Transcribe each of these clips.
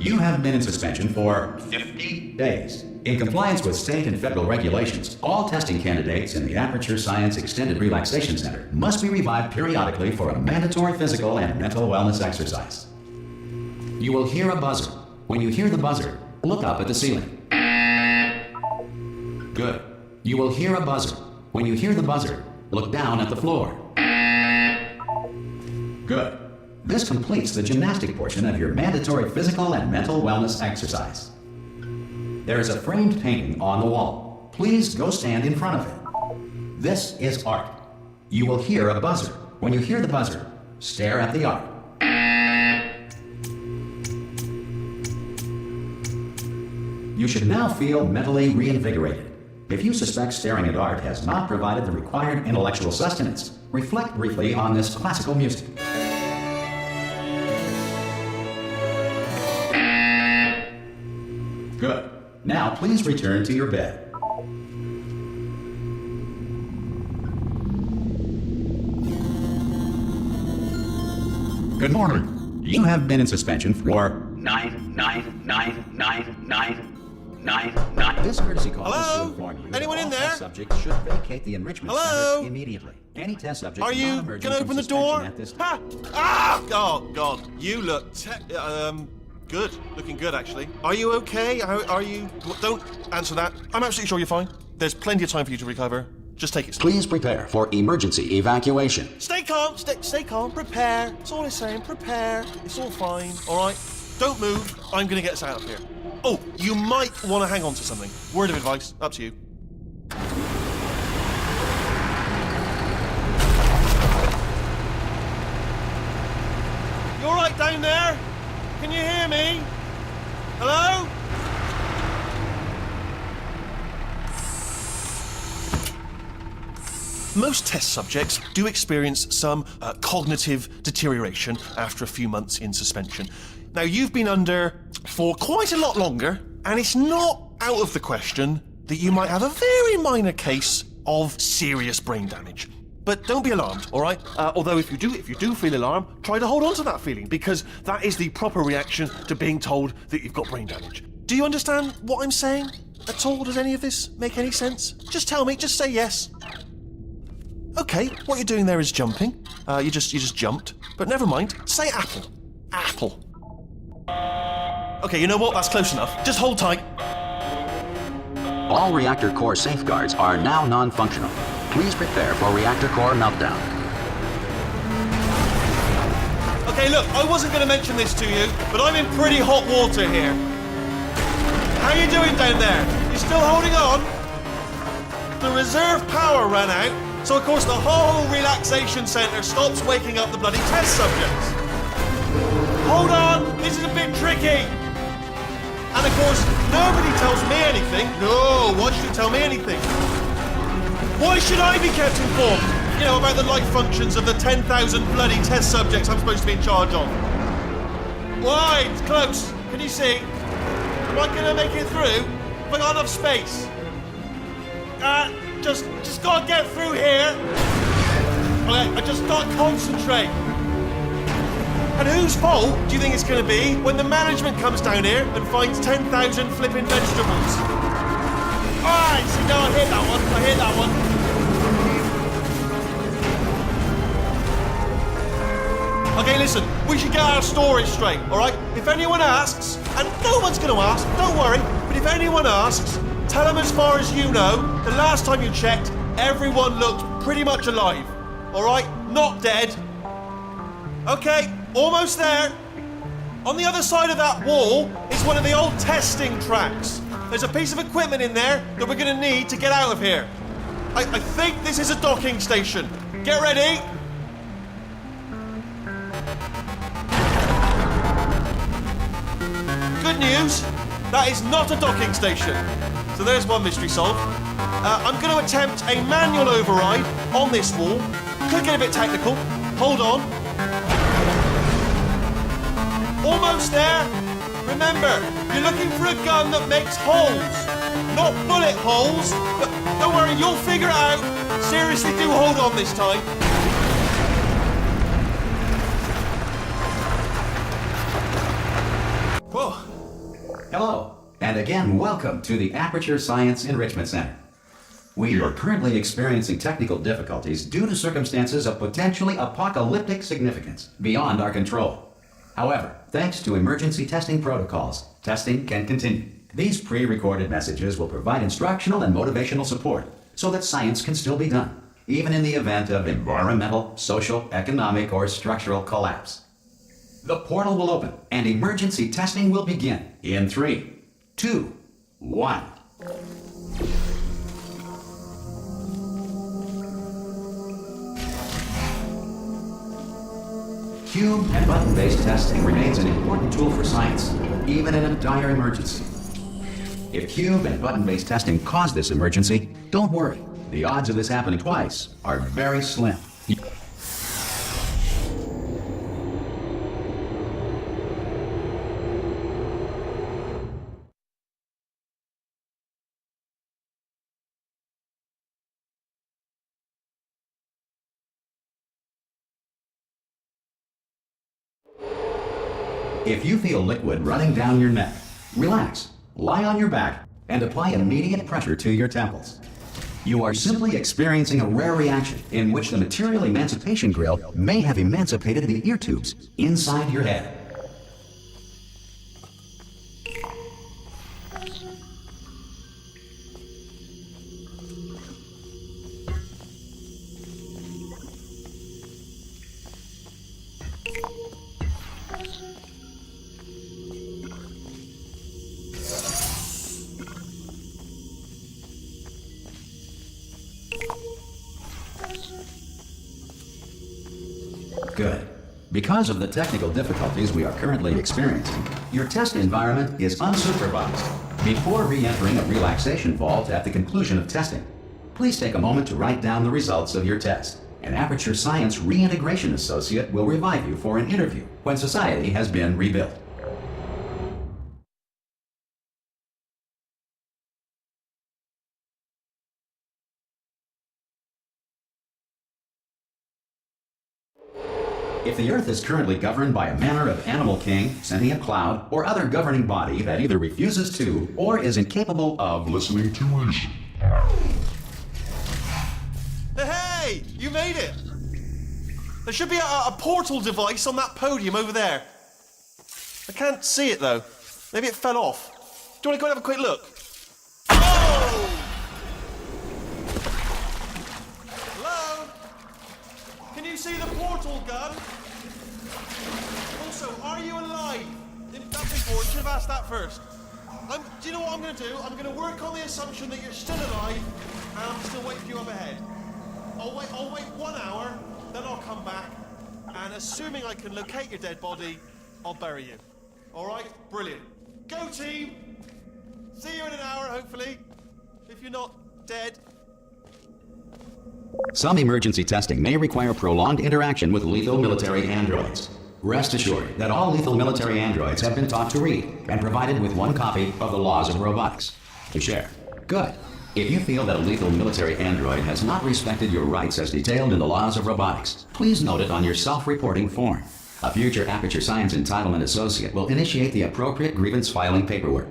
You have been in suspension for 50 days. In compliance with state and federal regulations, all testing candidates in the Aperture Science Extended Relaxation Center must be revived periodically for a mandatory physical and mental wellness exercise. You will hear a buzzer. When you hear the buzzer, look up at the ceiling. Good. You will hear a buzzer. When you hear the buzzer, look down at the floor. Good. This completes the gymnastic portion of your mandatory physical and mental wellness exercise. There is a framed painting on the wall. Please go stand in front of it. This is art. You will hear a buzzer. When you hear the buzzer, stare at the art. You should now feel mentally reinvigorated. If you suspect staring at art has not provided the required intellectual sustenance, reflect briefly on this classical music. Good. Now please return to your bed. Good morning. You have been in suspension for 9999999. This courtesy call is to inform you Anyone that in all there? test subjects should vacate the enrichment Hello? center immediately. Any test subject Are you not gonna open the door? at this Ha! Ah! Oh God, you look good. Looking good, actually. Are you okay? Are you? Don't answer that. I'm absolutely sure you're fine. There's plenty of time for you to recover. Just take it slow. Please prepare for emergency evacuation. Stay calm. Stay calm. Prepare. That's all I'm saying. Prepare. It's all fine. All right. Don't move. I'm gonna get us out of here. Oh, you might want to hang on to something. Word of advice. Up to you. You all right down there? Can you hear me? Hello? Most test subjects do experience some cognitive deterioration after a few months in suspension. Now, you've been under for quite a lot longer, and it's not out of the question that you might have a very minor case of serious brain damage. But don't be alarmed, all right? Although if you do feel alarmed, try to hold on to that feeling, because that is the proper reaction to being told that you've got brain damage. Do you understand what I'm saying at all? Does any of this make any sense? Just tell me, just say yes. Okay, what you're doing there is jumping. You just jumped. But never mind, say apple. Apple. Okay, you know what? That's close enough. Just hold tight. All reactor core safeguards are now non-functional. Please prepare for reactor core meltdown. Okay, look, I wasn't going to mention this to you, but I'm in pretty hot water here. How you doing down there? You still holding on? The reserve power ran out, so of course the whole relaxation centre stops waking up the bloody test subjects. Hold on, this is a bit tricky. And of course, nobody tells me anything. No, why should you tell me anything? Why should I be kept informed? You know, about the life functions of the 10,000 bloody test subjects I'm supposed to be in charge of. Why? It's close. Can you see? Am I gonna make it through? Have I got enough space? Just gotta get through here. Okay, I just gotta concentrate. And whose fault do you think it's going to be when the management comes down here and finds 10,000 flipping vegetables? Alright, so now I hear that one. Okay, listen, we should get our story straight, alright? If anyone asks, and no one's going to ask, don't worry, but if anyone asks, tell them as far as you know, the last time you checked, everyone looked pretty much alive. Alright? Not dead. Okay. Almost there. On the other side of that wall is one of the old testing tracks. There's a piece of equipment in there that we're going to need to get out of here. I think this is a docking station. Get ready. Good news, that is not a docking station. So there's one mystery solved. I'm going to attempt a manual override on this wall. Could get a bit technical. Hold on. Almost there. Remember, you're looking for a gun that makes holes. Not bullet holes, but don't worry, you'll figure it out. Seriously, do hold on this time. Whoa, Hello, and again, welcome to the Aperture Science Enrichment Center. We are currently experiencing technical difficulties due to circumstances of potentially apocalyptic significance beyond our control. However, thanks to emergency testing protocols, testing can continue. These pre-recorded messages will provide instructional and motivational support so that science can still be done, even in the event of environmental, social, economic, or structural collapse. The portal will open and emergency testing will begin in 3, 2, 1. Cube and button-based testing remains an important tool for science, even in a dire emergency. If cube and button-based testing cause this emergency, don't worry. The odds of this happening twice are very slim. If you feel liquid running down your neck, relax, lie on your back, and apply immediate pressure to your temples. You are simply experiencing a rare reaction in which the material emancipation grill may have emancipated the ear tubes inside your head. Good. Because of the technical difficulties we are currently experiencing, your test environment is unsupervised. Before re-entering a relaxation vault at the conclusion of testing, please take a moment to write down the results of your test. An Aperture Science Reintegration Associate will revive you for an interview when society has been rebuilt. If the Earth is currently governed by a manner of animal king, sentient cloud, or other governing body that either refuses to or is incapable of listening to us. Hey! You made it! There should be a portal device on that podium over there. I can't see it though. Maybe it fell off. Do you want to go and have a quick look? Oh! Hello? Can you see the portal gun? Also, are you alive? That's important. Should have asked that first. Do you know what I'm going to do? I'm going to work on the assumption that you're still alive, and I'm still waiting for you up ahead. I'll wait 1 hour, then I'll come back, and assuming I can locate your dead body, I'll bury you. All right? Brilliant. Go team! See you in an hour, hopefully. If you're not dead. Some emergency testing may require prolonged interaction with lethal military androids. Rest assured that all lethal military androids have been taught to read and provided with 1 copy of the Laws of Robotics to share. Good. If you feel that a lethal military android has not respected your rights as detailed in the Laws of Robotics, please note it on your self-reporting form. A future Aperture Science Entitlement Associate will initiate the appropriate grievance filing paperwork.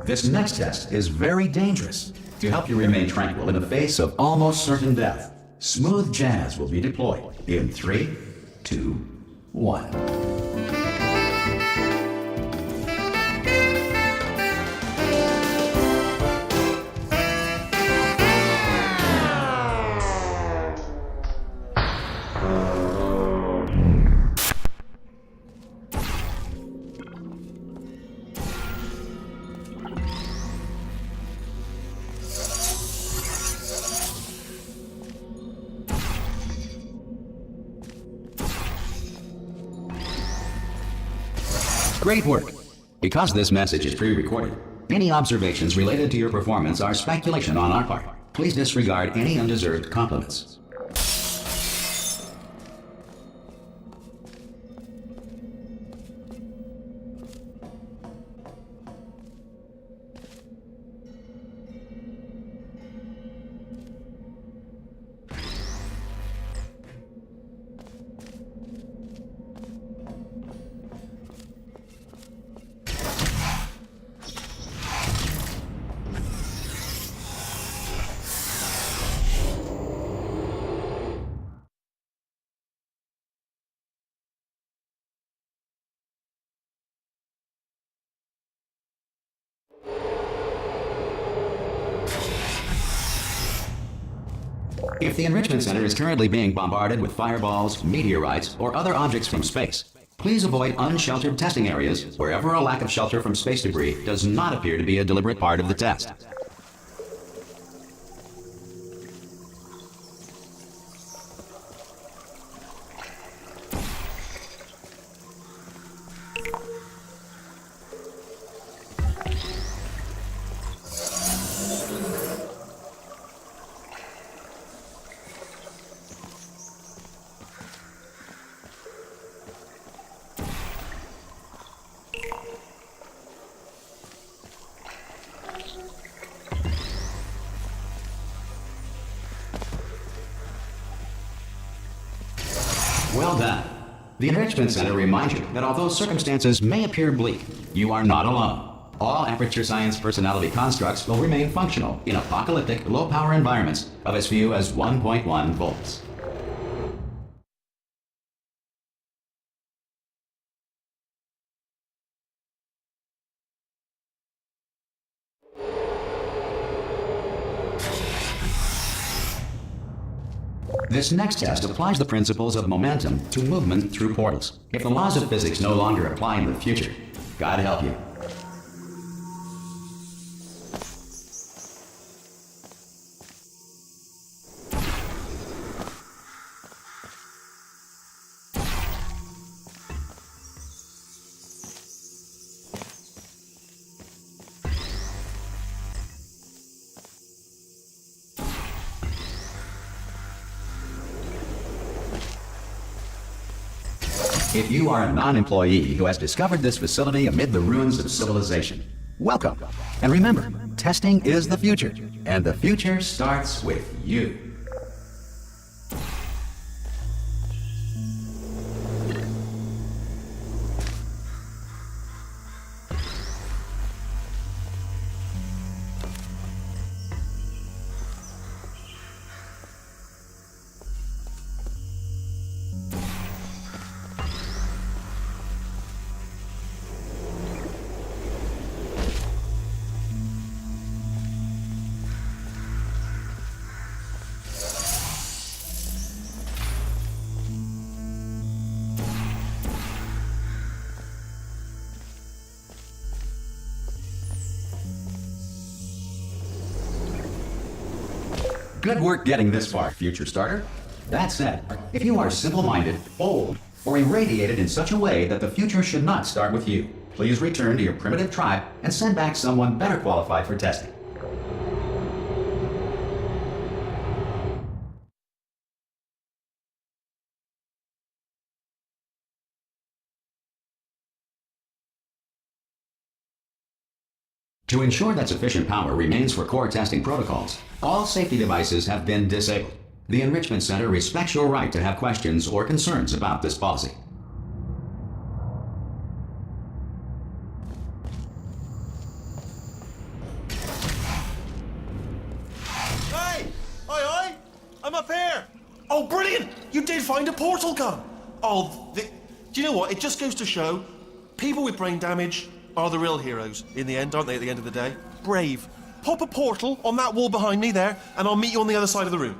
This next test is very dangerous. To help you remain tranquil in the face of almost certain death, smooth jazz will be deployed in 3, 2, 1. Great work! Because this message is pre-recorded, any observations related to your performance are speculation on our part. Please disregard any undeserved compliments. If the Enrichment Center is currently being bombarded with fireballs, meteorites, or other objects from space, please avoid unsheltered testing areas wherever a lack of shelter from space debris does not appear to be a deliberate part of the test. Well done. The Enrichment Center reminds you that although circumstances may appear bleak, you are not alone. All Aperture Science personality constructs will remain functional in apocalyptic, low-power environments of as few as 1.1 volts. This next test applies the principles of momentum to movement through portals. If the laws of physics no longer apply in the future, God help you. If you are a non-employee who has discovered this facility amid the ruins of civilization, welcome. And remember, testing is the future, and the future starts with you. Good work getting this far, future starter. That said, if you are simple-minded, old, or irradiated in such a way that the future should not start with you, please return to your primitive tribe and send back someone better qualified for testing. To ensure that sufficient power remains for core testing protocols, all safety devices have been disabled. The Enrichment Center respects your right to have questions or concerns about this policy. Hey! Oi! I'm up here! Oh, brilliant! You did find a portal gun! Oh, do you know what? It just goes to show, people with brain damage are the real heroes in the end, aren't they, at the end of the day? Brave. Pop a portal on that wall behind me there, and I'll meet you on the other side of the room.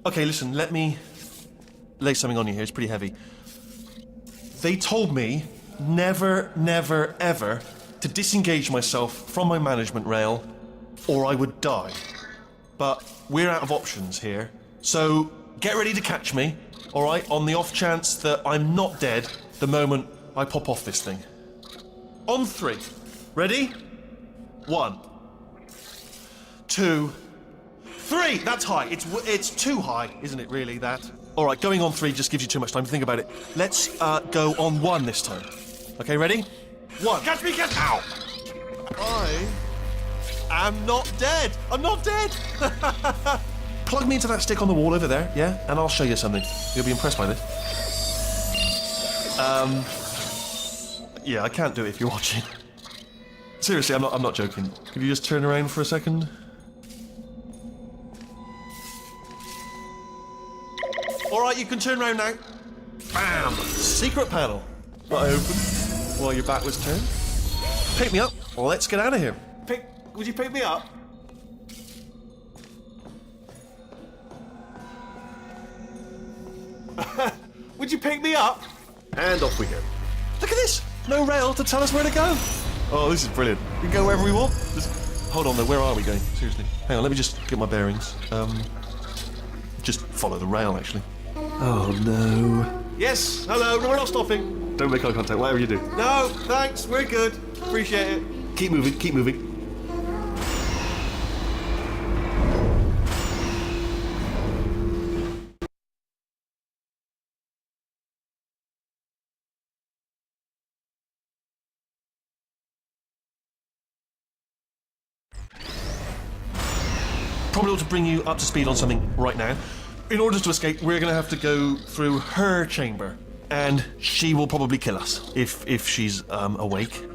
Okay, listen, let me lay something on you here. It's pretty heavy. They told me never, never, ever to disengage myself from my management rail, or I would die. But we're out of options here, so get ready to catch me. All right, on the off chance that I'm not dead the moment I pop off this thing. On 3. Ready? 1, 2, 3. That's high. It's too high, isn't it? Really, that? All right, going on 3 just gives you too much time to think about it. Let's go on 1 this time. Okay, ready? 1. Catch me! Ow! I am not dead. I'm not dead. Plug me into that stick on the wall over there, yeah? And I'll show you something. You'll be impressed by this. Yeah, I can't do it if you're watching. Seriously, I'm not joking. Could you just turn around for a second? Alright, you can turn around now. Bam! Secret panel. That I opened while your back was turned. Pick me up. Let's get out of here. Would you pick me up? Would you pick me up? And off we go. Look at this! No rail to tell us where to go. Oh, this is brilliant. We can go wherever we want. Hold on though, where are we going? Seriously. Hang on, let me just get my bearings. Just follow the rail, actually. Oh, no. Yes, hello, no, we're not stopping. Don't make eye contact, whatever you do. No, thanks, we're good. Appreciate it. Keep moving, keep moving. Probably ought to bring you up to speed on something right now. In order to escape, we're going to have to go through her chamber, and she will probably kill us if she's awake.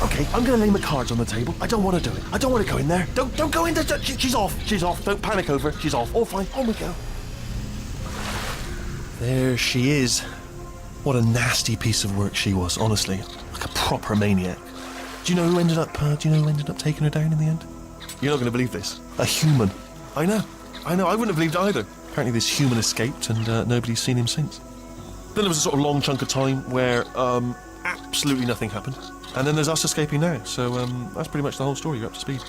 Okay, I'm going to lay my cards on the table. I don't want to do it. I don't want to go in there. Don't go in there. She's off. She's off. Don't panic over. She's off. All fine. On we go. There she is. What a nasty piece of work she was, honestly. Like a proper maniac. Do you know who ended up taking her down in the end? You're not going to believe this. A human. I know. I wouldn't have believed it either. Apparently this human escaped and nobody's seen him since. Then there was a sort of long chunk of time where absolutely nothing happened. And then there's us escaping now. So that's pretty much the whole story. You're up to speed.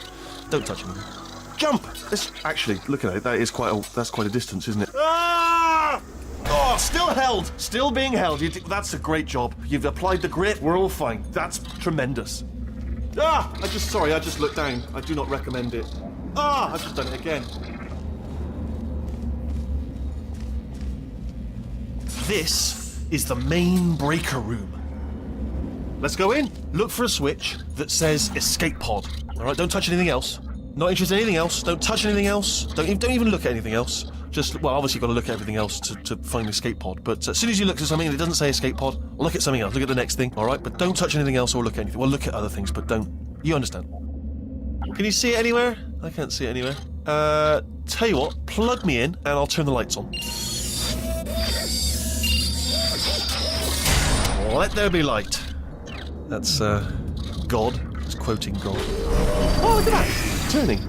Don't touch anything. Jump! Actually, look at it. That's quite a distance, isn't it? Ah! Oh, still held. Still being held. That's a great job. You've applied the grit. We're all fine. That's tremendous. Ah! I just looked down. I do not recommend it. Ah! I've just done it again. This is the main breaker room. Let's go in. Look for a switch that says escape pod. All right, don't touch anything else. Not interested in anything else. Don't touch anything else. Don't even look at anything else. Just, well, obviously you've got to look at everything else to find the escape pod. But as soon as you look at something and it doesn't say escape pod, look at something else. Look at the next thing, all right? But don't touch anything else or look at anything. Well, look at other things, but don't. You understand. Can you see it anywhere? I can't see it anywhere. Tell you what, plug me in and I'll turn the lights on. Let there be light. That's, God. It's quoting God. Oh, look at that! Turning.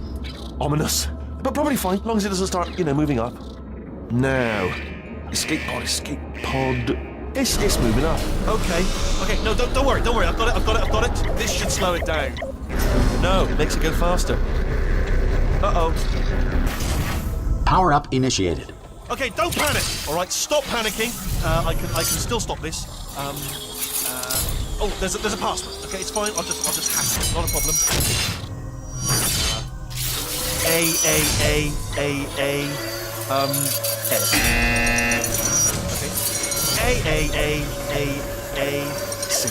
Ominous. But probably fine, as long as it doesn't start, moving up. Now. Escape pod. It's moving up. Okay, no, don't worry. I've got it. This should slow it down. No, it makes it go faster. Uh-oh. Power up initiated. Okay, don't panic. All right, stop panicking. I can still stop this. Oh, there's a password. Okay, it's fine. I'll just hack it. Not a problem. S. Okay. C.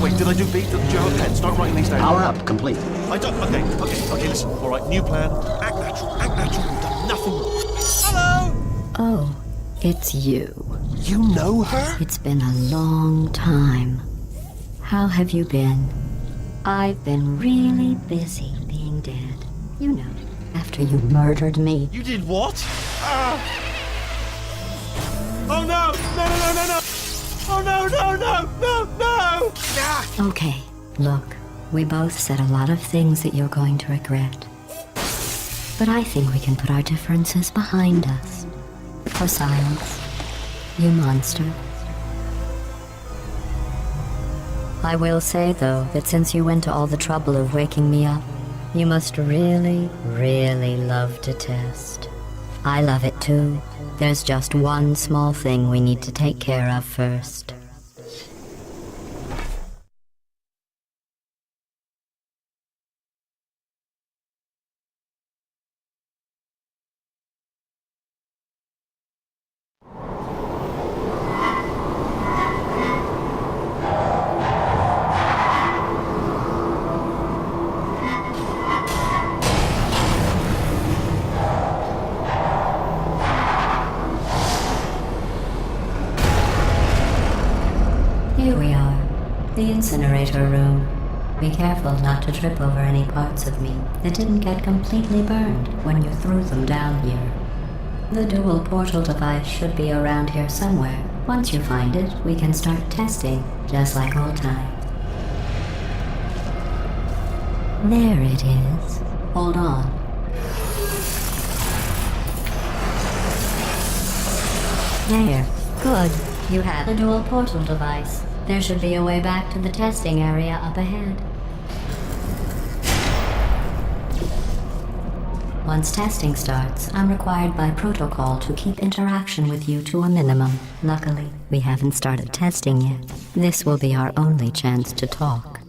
Wait, did I do B? Do you have a pen? Start writing these down. Power up complete. I don't. Okay. Listen. All right, new plan. Act natural. You've done nothing wrong. Hello. Oh, it's you. You know her? It's been a long time. How have you been? I've been really busy being dead. You know, after you murdered me. You did what? Oh no! No! Oh no! Ah! Okay, look, we both said a lot of things that you're going to regret. But I think we can put our differences behind us. For silence, you monster. I will say, though, that since you went to all the trouble of waking me up, you must really, really love to test. I love it too. There's just one small thing we need to take care of first. Here we are, the incinerator room. Be careful not to trip over any parts of me that didn't get completely burned when you threw them down here. The dual portal device should be around here somewhere. Once you find it, we can start testing, just like old times. There it is. Hold on. There. Good. You have a dual portal device. There should be a way back to the testing area up ahead. Once testing starts, I'm required by protocol to keep interaction with you to a minimum. Luckily, we haven't started testing yet. This will be our only chance to talk.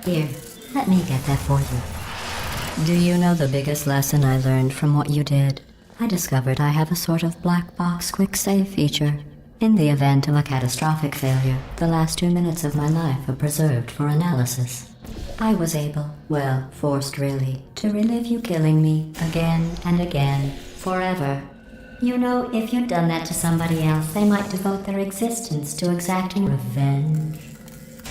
Here, let me get that for you. Do you know the biggest lesson I learned from what you did? I discovered I have a sort of black box quick save feature. In the event of a catastrophic failure, the last 2 minutes of my life are preserved for analysis. I was able, well, forced really, to relive you killing me again and again, forever. You know, if you'd done that to somebody else, they might devote their existence to exacting revenge.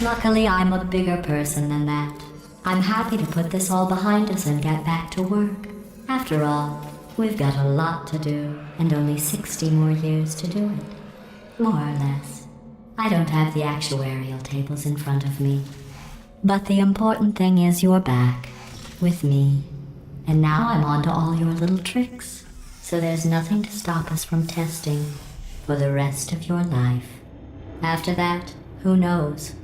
Luckily, I'm a bigger person than that. I'm happy to put this all behind us and get back to work. After all, we've got a lot to do, and only 60 more years to do it. More or less. I don't have the actuarial tables in front of me. But the important thing is you're back, with me. And now I'm on to all your little tricks. So there's nothing to stop us from testing for the rest of your life. After that, who knows?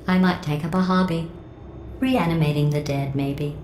I might take up a hobby. Reanimating the dead, maybe.